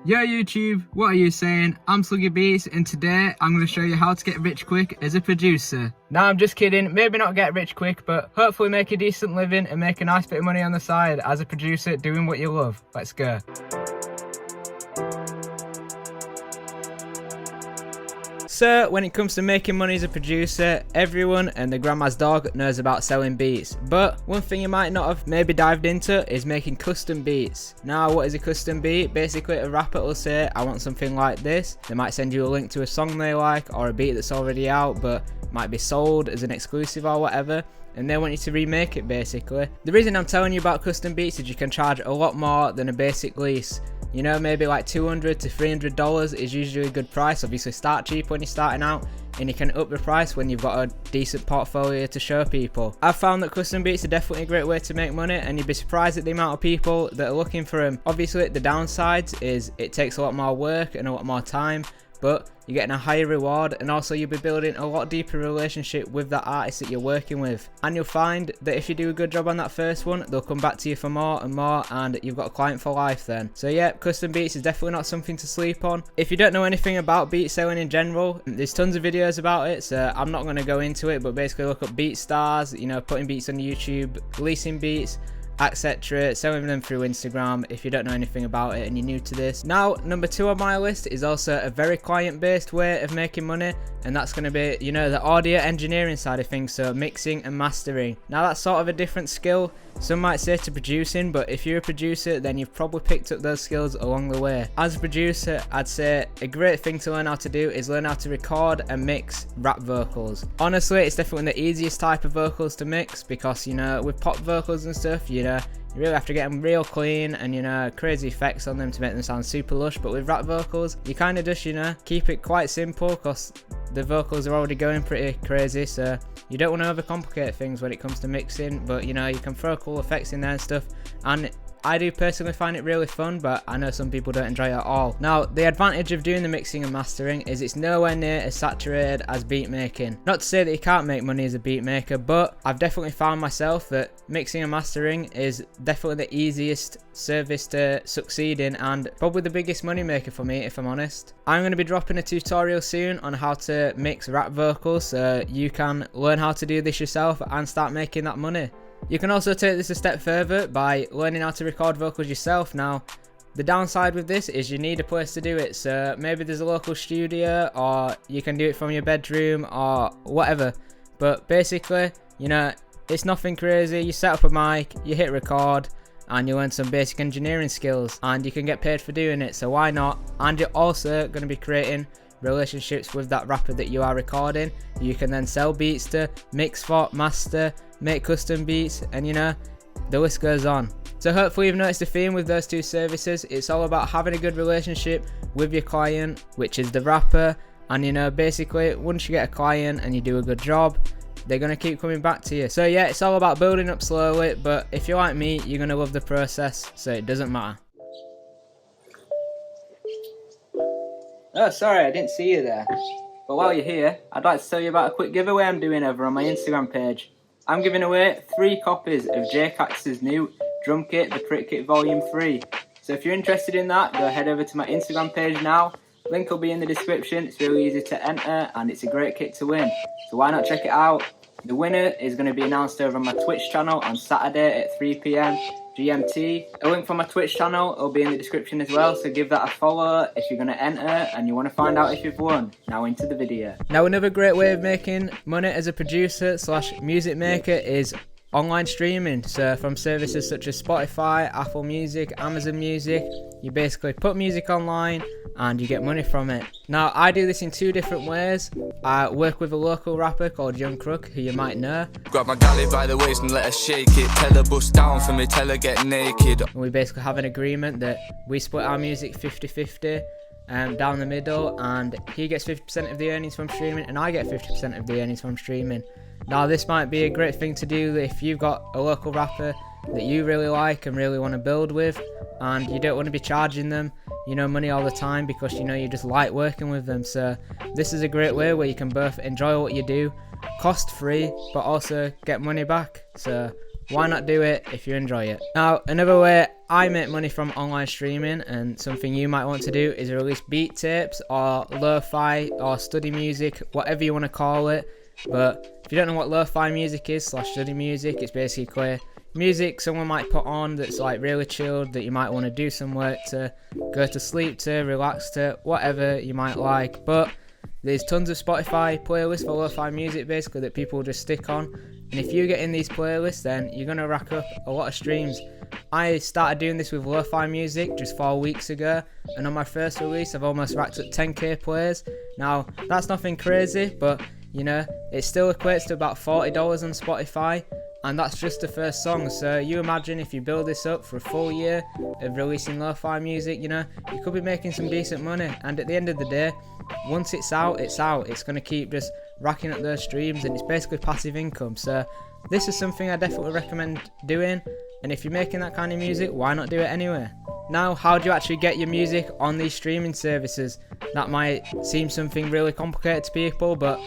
Yo YouTube, what are you saying? I'm Sluggy Beats and today I'm going to show you how to get rich quick as a producer. Now I'm just kidding, maybe not get rich quick, but hopefully make a decent living and make a nice bit of money on the side as a producer doing what you love. Let's go. So when it comes to making money as a producer, everyone and their grandma's dog knows about selling beats. But one thing you might not have maybe dived into is making custom beats. Now what is a custom beat? Basically a rapper will say, I want something like this. They might send you a link to a song they like or a beat that's already out but might be sold as an exclusive or whatever. And they want you to remake it basically. The reason I'm telling you about custom beats is you can charge a lot more than a basic lease. You know, maybe like $200 to $300 is usually a good price. Obviously start cheap when you're starting out and you can up the price when you've got a decent portfolio to show people. I've found that custom beats are definitely a great way to make money and you'd be surprised at the amount of people that are looking for them. Obviously the downsides is it takes a lot more work and a lot more time, but you're getting a higher reward and also you'll be building a lot deeper relationship with that artist that you're working with. And you'll find that if you do a good job on that first one, they'll come back to you for more and more and you've got a client for life then. So yeah, custom beats is definitely not something to sleep on. If you don't know anything about beat selling in general, there's tons of videos about it, so I'm not going to go into it, but basically look up beat stars, you know, putting beats on YouTube, releasing beats, etc., selling them through Instagram if you don't know anything about it and you're new to this. Now number 2 on my list is also a very client based way of making money, and that's going to be, you know, the audio engineering side of things, so mixing and mastering. Now that's sort of a different skill, some might say, to producing, but if you're a producer then you've probably picked up those skills along the way. As a producer, I'd say a great thing to learn how to do is learn how to record and mix rap vocals. Honestly, it's definitely the easiest type of vocals to mix because, you know, with pop vocals and stuff, you really have to get them real clean and, you know, crazy effects on them to make them sound super lush. But with rap vocals, you kind of just, you know, keep it quite simple because the vocals are already going pretty crazy, so you don't want to overcomplicate things when it comes to mixing. But, you know, you can throw cool effects in there and stuff, and I do personally find it really fun, but I know some people don't enjoy it at all. Now, the advantage of doing the mixing and mastering is it's nowhere near as saturated as beat making. Not to say that you can't make money as a beat maker, but I've definitely found myself that mixing and mastering is definitely the easiest service to succeed in and probably the biggest money maker for me, if I'm honest. I'm going to be dropping a tutorial soon on how to mix rap vocals so you can learn how to do this yourself and start making that money. You can also take this a step further by learning how to record vocals yourself. Now, the downside with this is you need a place to do it, so maybe there's a local studio or you can do it from your bedroom or whatever. But basically, you know, it's nothing crazy. You set up a mic, you hit record, and you learn some basic engineering skills and you can get paid for doing it, so why not? And you're also going to be creating relationships with that rapper that you are recording. You can then sell beats to, mix for, master, make custom beats, and, you know, the list goes on. So hopefully you've noticed a theme with those two services. It's all about having a good relationship with your client, which is the rapper, and, you know, basically once you get a client and you do a good job, they're going to keep coming back to you. So yeah, it's all about building up slowly, but if you're like me, you're going to love the process, so it doesn't matter. Oh, sorry, I didn't see you there. But while you're here, I'd like to tell you about a quick giveaway I'm doing over on my Instagram page. I'm giving away 3 copies of Cactus's new drum kit, the Crit Kit Volume 3. So if you're interested in that, go head over to my Instagram page now. Link will be in the description. It's really easy to enter and it's a great kit to win. So why not check it out? The winner is going to be announced over on my Twitch channel on Saturday at 3 PM GMT. A link for my Twitch channel will be in the description as well, so give that a follow if you're going to enter and you want to find out if you've won. Now into the video. Now another great way of making money as a producer / music maker is online streaming. So from services such as Spotify, Apple Music, Amazon Music, you basically put music online and you get money from it. Now I do this in 2 different ways. I work with a local rapper called Young Crook, who you might know. Grab my galley by the waist and let her shake it. Tell her bust down for me, tell her get naked. And we basically have an agreement that we split our music 50-50 down the middle, and he gets 50% of the earnings from streaming and I get 50% of the earnings from streaming. Now this might be a great thing to do if you've got a local rapper that you really like and really want to build with, and you don't want to be charging them, you know, money all the time because, you know, you just like working with them. So this is a great way where you can both enjoy what you do, cost free, but also get money back. So why not do it if you enjoy it? Now, another way I make money from online streaming, and something you might want to do, is release beat tapes or lo-fi or study music, whatever you want to call it. But if you don't know what lo-fi music is / study music, it's basically music someone might put on that's like really chilled, that you might want to do some work to, go to sleep to, relax to, whatever you might like. But there's tons of Spotify playlists for lo-fi music basically that people just stick on, and if you get in these playlists, then you're going to rack up a lot of streams. I started doing this with lo-fi music just 4 weeks ago, and on my first release I've almost racked up 10k plays. Now that's nothing crazy, but you know, it still equates to about $40 on Spotify, and that's just the first song. So you imagine if you build this up for a full year of releasing lo-fi music, you know, you could be making some decent money. And at the end of the day, once it's out, it's out. It's going to keep just racking up those streams, and it's basically passive income. So this is something I definitely recommend doing, and if you're making that kind of music, why not do it anyway? Now, how do you actually get your music on these streaming services? That might seem something really complicated to people, but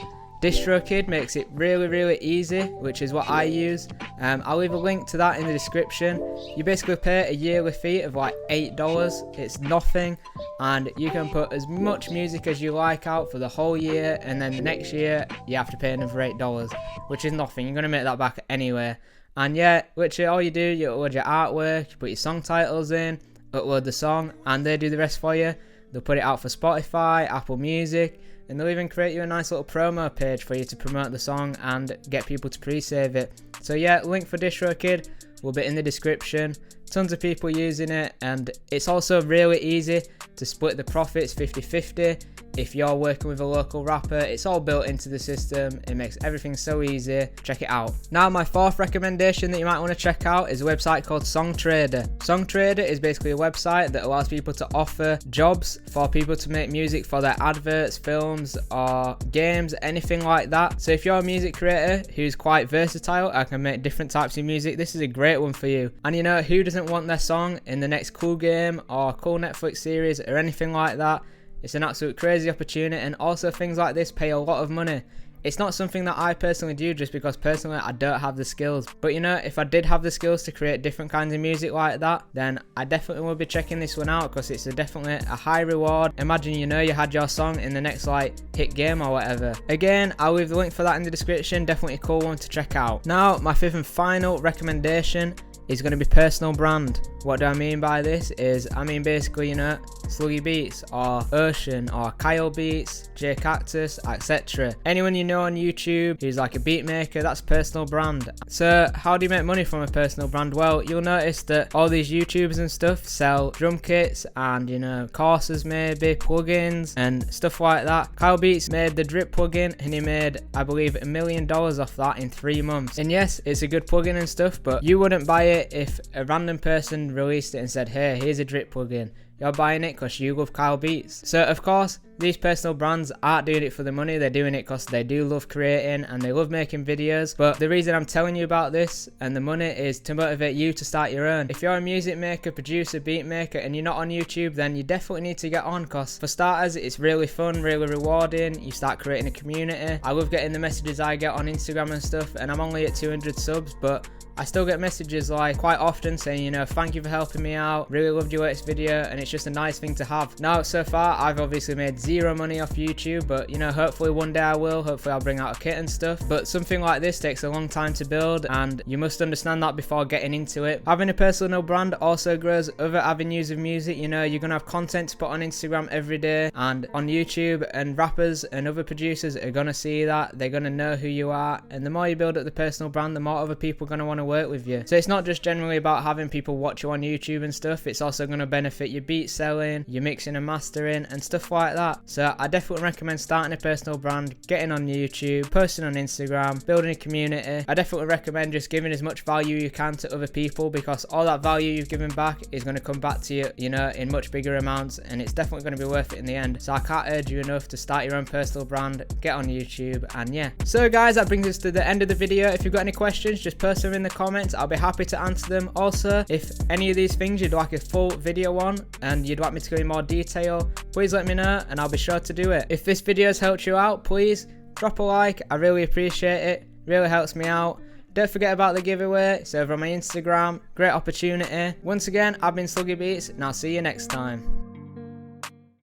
DistroKid makes it really easy, which is what I use. I'll leave a link to that in the description. You basically pay a yearly fee of like $8. It's nothing, and you can put as much music as you like out for the whole year, and then the next year you have to pay another $8, which is nothing. You're going to make that back anyway. And yeah, literally all you do, you upload your artwork, you put your song titles in, upload the song, and they do the rest for you. They'll put it out for Spotify, Apple Music, and they'll even create you a nice little promo page for you to promote the song and get people to pre-save it. So yeah, link for DistroKid will be in the description. Tons of people using it, and it's also really easy to split the profits 50-50. If you're working with a local rapper, it's all built into the system. It makes everything so easy. Check it out. Now, my fourth recommendation that you might want to check out is a website called Songtradr. Songtradr is basically a website that allows people to offer jobs for people to make music for their adverts, films, or games, anything like that. So if you're a music creator who's quite versatile and can make different types of music, this is a great one for you. And you know, who doesn't want their song in the next cool game or cool Netflix series or anything like that? It's an absolute crazy opportunity, and also things like this pay a lot of money. It's not something that I personally do just because personally I don't have the skills. But you know, if I did have the skills to create different kinds of music like that, then I definitely will be checking this one out, because it's definitely a high reward. Imagine, you know, you had your song in the next like hit game or whatever. Again, I'll leave the link for that in the description. Definitely a cool one to check out. Now, my fifth and final recommendation is going to be personal brand. What do I mean by this is, I mean basically, you know, Sluggy Beats or Ocean or Kyle Beats, Cactus, etc. Anyone you know on YouTube who's like a beat maker, that's personal brand. So how do you make money from a personal brand? Well, you'll notice that all these YouTubers and stuff sell drum kits and, you know, courses, maybe plugins and stuff like that. Kyle Beats made the drip plugin, and he made, I believe, $1 million off that in 3 months. And yes, it's a good plugin and stuff, but you wouldn't buy it if a random person released it and said, hey, here's a drip plugin. You're buying it because you love Kyle Beats. So of course, these personal brands aren't doing it for the money. They're doing it because they do love creating and they love making videos. But the reason I'm telling you about this and the money is to motivate you to start your own. If you're a music maker, producer, beat maker, and you're not on YouTube, then you definitely need to get on, because for starters, it's really fun, really rewarding. You start creating a community. I love getting the messages I get on Instagram and stuff, and I'm only at 200 subs, but I still get messages like quite often saying, you know, thank you for helping me out, really loved your latest video, and it's just a nice thing to have. Now, so far, I've obviously made zero money off YouTube, but you know, hopefully one day I will. Hopefully I'll bring out a kit and stuff. But something like this takes a long time to build, and you must understand that before getting into it. Having a personal brand also grows other avenues of music. You know, you're gonna have content to put on Instagram every day and on YouTube, and rappers and other producers are gonna see that. They're gonna know who you are, and the more you build up the personal brand, the more other people are gonna want to work with you. So it's not just generally about having people watch you on YouTube and stuff. It's also going to benefit your beat selling, your mixing and mastering and stuff like that. So I definitely recommend starting a personal brand, getting on YouTube, posting on Instagram, building a community. I definitely recommend just giving as much value you can to other people, because all that value you've given back is going to come back to you, you know, in much bigger amounts, and it's definitely going to be worth it in the end. So I can't urge you enough to start your own personal brand, get on YouTube, and yeah. So guys, that brings us to the end of the video. If you've got any questions, just post them in the comments. I'll be happy to answer them. Also, if any of these things you'd like a full video on and you'd like me to go in more detail, please let me know and I'll be sure to do it. If this video has helped you out, please drop a like. I really appreciate it. Really helps me out. don't forget about the giveaway. It's over on my Instagram. Great opportunity. Once again, I've been Sluggy Beats, and I'll see you next time.